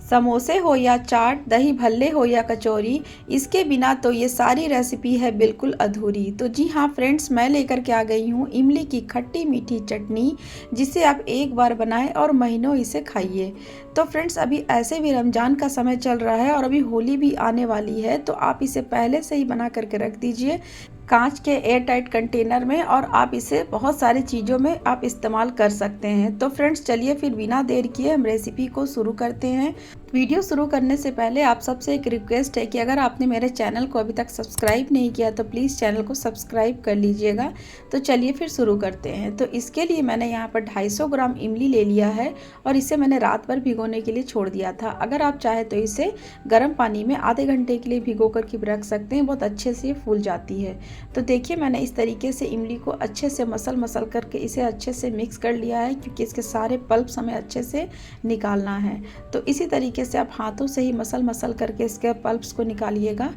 समोसे हो या चाट, दही भल्ले हो या कचौरी, इसके बिना तो ये सारी रेसिपी है बिल्कुल अधूरी। तो जी हाँ फ्रेंड्स, मैं लेकर के आ गई हूँ इमली की खट्टी मीठी चटनी, जिसे आप एक बार बनाएं और महीनों इसे खाइए। तो फ्रेंड्स, अभी ऐसे भी रमज़ान का समय चल रहा है और अभी होली भी आने वाली है, तो आप इसे पहले से ही बना करके रख दीजिए कांच के एयर टाइट कंटेनर में, और आप इसे बहुत सारी चीज़ों में आप इस्तेमाल कर सकते हैं। तो फ्रेंड्स, चलिए फिर बिना देर किए हम रेसिपी को शुरू करते हैं। वीडियो शुरू करने से पहले आप सबसे एक रिक्वेस्ट है कि अगर आपने मेरे चैनल को अभी तक सब्सक्राइब नहीं किया तो प्लीज़ चैनल को सब्सक्राइब कर लीजिएगा। तो चलिए फिर शुरू करते हैं। तो इसके लिए मैंने यहाँ पर 250 ग्राम इमली ले लिया है और इसे मैंने रात भर भिगोने के लिए छोड़ दिया था। अगर आप चाहे तो इसे गर्म पानी में आधे घंटे के लिए भिगो कर के रख सकते हैं, बहुत अच्छे से फूल जाती है। तो देखिए, मैंने इस तरीके से इमली को अच्छे से मसल करके इसे अच्छे से मिक्स कर लिया है, क्योंकि इसके सारे पल्प्स हमें अच्छे से निकालना है। तो इसी तरीके से आप हाथों से ही मसल करके इसके पल्प्स को निकालिएगा।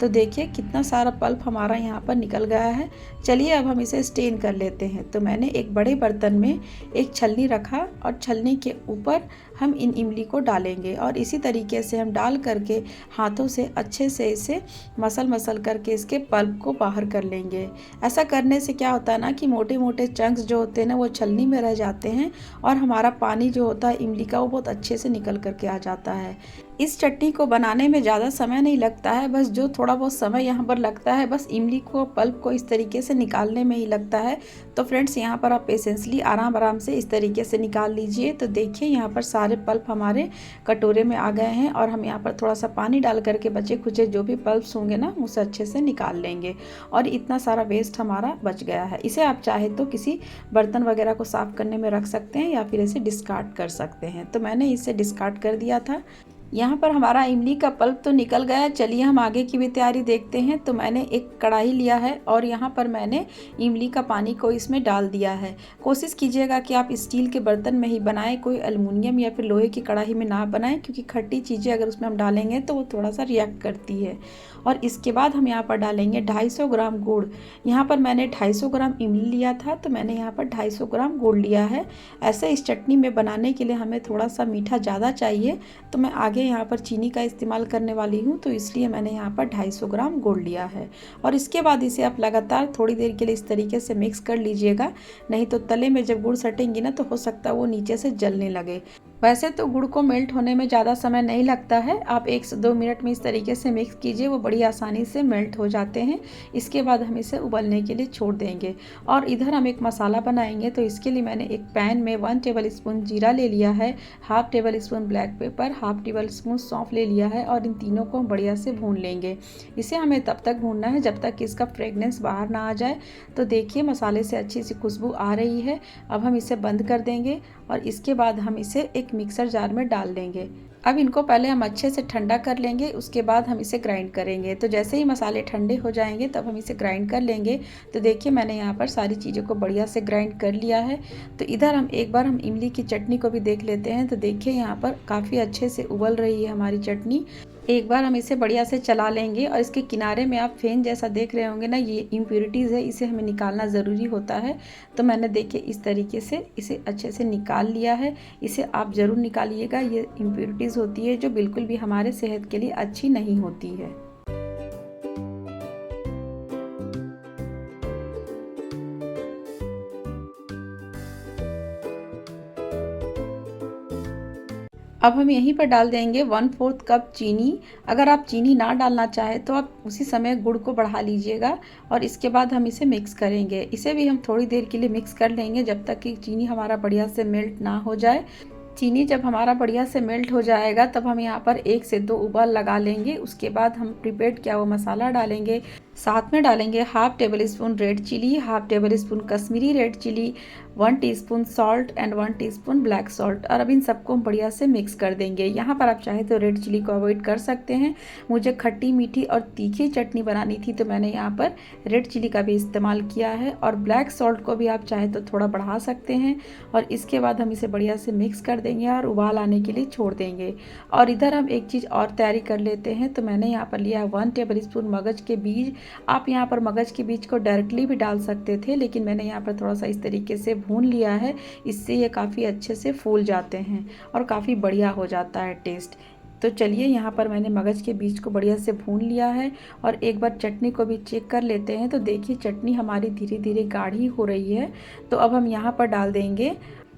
तो देखिए कितना सारा पल्प हमारा यहाँ पर निकल गया है। चलिए अब हम इसे स्टेन कर लेते हैं। तो मैंने एक बड़े बर्तन में एक छलनी रखा और छलनी के ऊपर हम इन इमली को डालेंगे और इसी तरीके से हम डाल करके हाथों से अच्छे से इसे मसल करके इसके पल्प को बाहर कर लेंगे। ऐसा करने से क्या होता है ना कि मोटे मोटे चंक्स जो होते हैं ना वो छलनी में रह जाते हैं और हमारा पानी जो होता है इमली का वो बहुत अच्छे से निकल करके आ जाता है। इस चटनी को बनाने में ज़्यादा समय नहीं लगता है, बस जो थोड़ा बहुत समय यहाँ पर लगता है बस इमली को पल्प को इस तरीके से निकालने में ही लगता है। तो फ्रेंड्स, यहाँ पर आप पेशेंसली आराम से इस तरीके से निकाल लीजिए। तो देखिए यहाँ पर सारे पल्प हमारे कटोरे में आ गए हैं और हम यहाँ पर थोड़ा सा पानी डाल करके बचे खुचे जो भी पल्प्स होंगे ना उसे अच्छे से निकाल लेंगे और इतना सारा वेस्ट हमारा बच गया है। इसे आप चाहे तो किसी बर्तन वगैरह को साफ़ करने में रख सकते हैं या फिर इसे डिस्कार्ड कर सकते हैं। तो मैंने इसे डिस्कार्ड कर दिया था। यहाँ पर हमारा इमली का पल्प तो निकल गया। चलिए हम आगे की भी तैयारी देखते हैं। तो मैंने एक कढ़ाई लिया है और यहाँ पर मैंने इमली का पानी को इसमें डाल दिया है। कोशिश कीजिएगा कि आप स्टील के बर्तन में ही बनाएं, कोई एल्युमिनियम या फिर लोहे की कढ़ाई में ना बनाएं, क्योंकि खट्टी चीज़ें अगर उसमें हम डालेंगे तो वो थोड़ा सा रिएक्ट करती है। और इसके बाद हम यहाँ पर डालेंगे 250 ग्राम गुड़। यहाँ पर मैंने 250 ग्राम इमली लिया था तो मैंने यहाँ पर 250 ग्राम गुड़ लिया है। ऐसे इस चटनी में बनाने के लिए हमें थोड़ा सा मीठा ज़्यादा चाहिए, तो मैं आगे यहाँ पर चीनी का इस्तेमाल करने वाली हूँ, तो इसलिए मैंने यहाँ पर 250 ग्राम गुड़ लिया है। और इसके बाद इसे आप लगातार थोड़ी देर के लिए इस तरीके से मिक्स कर लीजिएगा, नहीं तो तले में जब गुड़ सटेंगी ना तो हो सकता है वो नीचे से जलने लगे। वैसे तो गुड़ को मेल्ट होने में ज़्यादा समय नहीं लगता है, आप 1 से 2 मिनट में इस तरीके से मिक्स कीजिए, वो बड़ी आसानी से मेल्ट हो जाते हैं। इसके बाद हम इसे उबलने के लिए छोड़ देंगे। और इधर हम एक मसाला बनाएंगे। तो इसके लिए मैंने एक पैन में 1 टेबल स्पून जीरा ले लिया है, 1/2 table spoon black pepper, 1/2 table spoon सौंफ ले लिया है और इन तीनों को हम बढ़िया से भून लेंगे। इसे हमें तब तक भूनना है जब तक कि इसका फ्रेगनेंस बाहर ना आ जाए। तो देखिए मसाले से अच्छी सी खुशबू आ रही है। अब हम इसे बंद कर देंगे और इसके बाद हम इसे एक मिक्सर जार में डाल देंगे। अब इनको पहले हम अच्छे से ठंडा कर लेंगे, उसके बाद हम इसे ग्राइंड करेंगे। तो जैसे ही मसाले ठंडे हो जाएंगे तब हम इसे ग्राइंड कर लेंगे। तो देखिए मैंने यहाँ पर सारी चीज़ों को बढ़िया से ग्राइंड कर लिया है। तो इधर हम एक बार हम इमली की चटनी को भी देख लेते हैं। तो देखिए यहाँ पर काफ़ी अच्छे से उबल रही है हमारी चटनी। एक बार हम इसे बढ़िया से चला लेंगे और इसके किनारे में आप फेन जैसा देख रहे होंगे ना, ये इम्प्यूरिटीज़ है, इसे हमें निकालना ज़रूरी होता है। तो मैंने देखिए इस तरीके से इसे अच्छे से निकाल लिया है। इसे आप ज़रूर निकालिएगा, ये इम्प्यूरिटीज़ होती है जो बिल्कुल भी हमारे सेहत के लिए अच्छी नहीं होती है। अब हम यहीं पर डाल देंगे 1/4 कप चीनी। अगर आप चीनी ना डालना चाहें तो आप उसी समय गुड़ को बढ़ा लीजिएगा और इसके बाद हम इसे मिक्स करेंगे। इसे भी हम थोड़ी देर के लिए मिक्स कर लेंगे जब तक कि चीनी हमारा बढ़िया से मेल्ट ना हो जाए। चीनी जब हमारा बढ़िया से मेल्ट हो जाएगा तब हम यहाँ पर 1 से 2 उबाल लगा लेंगे। उसके बाद हम प्रिपेयर्ड किया हुआ मसाला डालेंगे। साथ में डालेंगे 1/2 tablespoon red chilli, 1/2 tablespoon Kashmiri red chilli, 1 teaspoon salt and 1 teaspoon black salt. और अब इन सबको हम बढ़िया से मिक्स कर देंगे। यहाँ पर आप चाहे तो रेड चिली को अवॉइड कर सकते हैं। मुझे खट्टी मीठी और तीखी चटनी बनानी थी तो मैंने यहाँ पर रेड चिली का भी इस्तेमाल किया है और ब्लैक सॉल्ट को भी आप चाहे तो थोड़ा बढ़ा सकते हैं। और इसके बाद हम इसे बढ़िया से मिक्स कर देंगे और उबाल आने के लिए छोड़ देंगे। और इधर हम एक चीज़ और तैयारी कर लेते हैं। तो मैंने यहाँ पर लिया है 1 टेबल स्पून मगज के बीज। आप यहाँ पर मगज के बीज को डायरेक्टली भी डाल सकते थे, लेकिन मैंने यहाँ पर थोड़ा सा इस तरीके से भून लिया है। इससे ये काफ़ी अच्छे से फूल जाते हैं और काफ़ी बढ़िया हो जाता है टेस्ट। तो चलिए यहाँ पर मैंने मगज के बीज को बढ़िया से भून लिया है और एक बार चटनी को भी चेक कर लेते हैं। तो देखिए चटनी हमारी धीरे धीरे गाढ़ी हो रही है। तो अब हम यहाँ पर डाल देंगे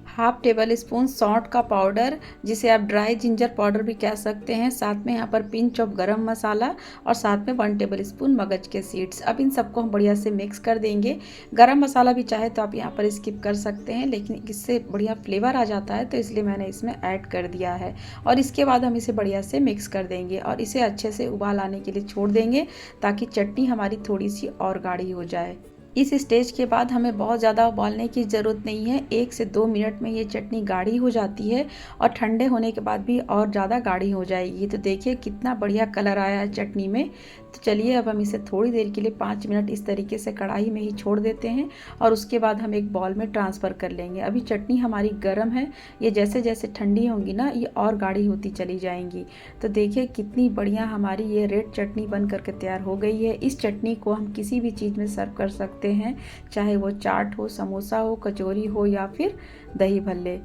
हाफ टेबल स्पून सौंठ का पाउडर, जिसे आप ड्राई जिंजर पाउडर भी कह सकते हैं। साथ में यहाँ पर पिंच ऑफ गरम मसाला और साथ में 1 टेबल स्पून मगज के सीड्स। अब इन सबको हम बढ़िया से मिक्स कर देंगे। गरम मसाला भी चाहे तो आप यहाँ पर स्किप कर सकते हैं, लेकिन इससे बढ़िया फ्लेवर आ जाता है, तो इसलिए मैंने इसमें ऐड कर दिया है। और इसके बाद हम इसे बढ़िया से मिक्स कर देंगे और इसे अच्छे से उबाल आने के लिए छोड़ देंगे, ताकि चटनी हमारी थोड़ी सी और गाढ़ी हो जाए। इस स्टेज के बाद हमें बहुत ज़्यादा उबालने की ज़रूरत नहीं है। 1 से 2 मिनट में ये चटनी गाढ़ी हो जाती है और ठंडे होने के बाद भी और ज़्यादा गाढ़ी हो जाएगी। तो देखिए कितना बढ़िया कलर आया है चटनी में। तो चलिए अब हम इसे थोड़ी देर के लिए 5 मिनट इस तरीके से कढ़ाई में ही छोड़ देते हैं और उसके बाद हम एक बॉल में ट्रांसफ़र कर लेंगे। अभी चटनी हमारी गर्म है, ये जैसे जैसे ठंडी होंगी ना, ये और गाढ़ी होती चली जाएंगी। तो देखिए कितनी बढ़िया हमारी ये रेड चटनी बन करके तैयार हो गई है। इस चटनी को हम किसी भी चीज़ में सर्व कर सकते हैं, चाहे वो चाट हो, समोसा हो, कचौरी हो या फिर दही भल्ले।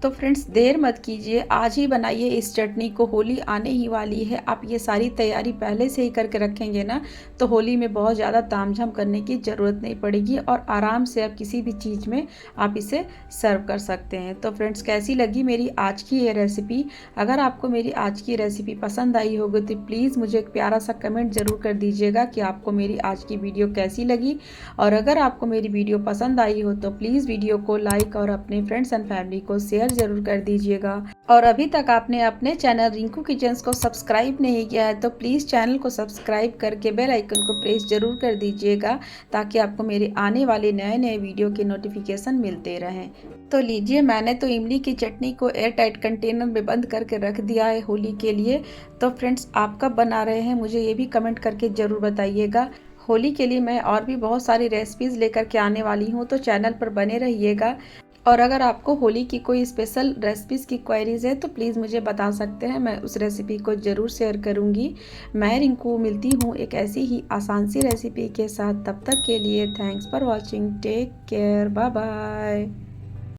तो फ्रेंड्स देर मत कीजिए, आज ही बनाइए इस चटनी को। होली आने ही वाली है, आप ये सारी तैयारी पहले से ही करके रखेंगे ना, तो होली में बहुत ज़्यादा तामझाम करने की ज़रूरत नहीं पड़ेगी और आराम से आप किसी भी चीज़ में आप इसे सर्व कर सकते हैं। तो फ्रेंड्स कैसी लगी मेरी आज की ये रेसिपी? अगर आपको मेरी आज की रेसिपी पसंद आई होगी तो प्लीज़ मुझे एक प्यारा सा कमेंट ज़रूर कर दीजिएगा कि आपको मेरी आज की वीडियो कैसी लगी। और अगर आपको मेरी वीडियो पसंद आई हो तो प्लीज़ वीडियो को लाइक और अपने फ्रेंड्स एंड फैमिली को शेयर जरूर कर दीजिएगा। और अभी तक आपने अपने चैनल रिंकू किचन्स को सब्सक्राइब नहीं किया है तो प्लीज़ चैनल को सब्सक्राइब करके बेल आइकन को प्रेस जरूर कर दीजिएगा, ताकि आपको मेरे आने वाले नए नए वीडियो के नोटिफिकेशन मिलते रहें। तो लीजिए, मैंने तो इमली की चटनी को एयर टाइट कंटेनर में बंद करके रख दिया है होली के लिए। तो फ्रेंड्स आप कब बना रहे हैं मुझे ये भी कमेंट करके ज़रूर बताइएगा। होली के लिए मैं और भी बहुत सारी रेसिपीज़ लेकर के आने वाली हूँ, तो चैनल पर बने रहिएगा। और अगर आपको होली की कोई स्पेशल रेसिपीज़ की क्वेरीज है तो प्लीज़ मुझे बता सकते हैं, मैं उस रेसिपी को ज़रूर शेयर करूँगी। मैं रिंकू मिलती हूँ एक ऐसी ही आसान सी रेसिपी के साथ। तब तक के लिए thanks for watching, take care, bye bye.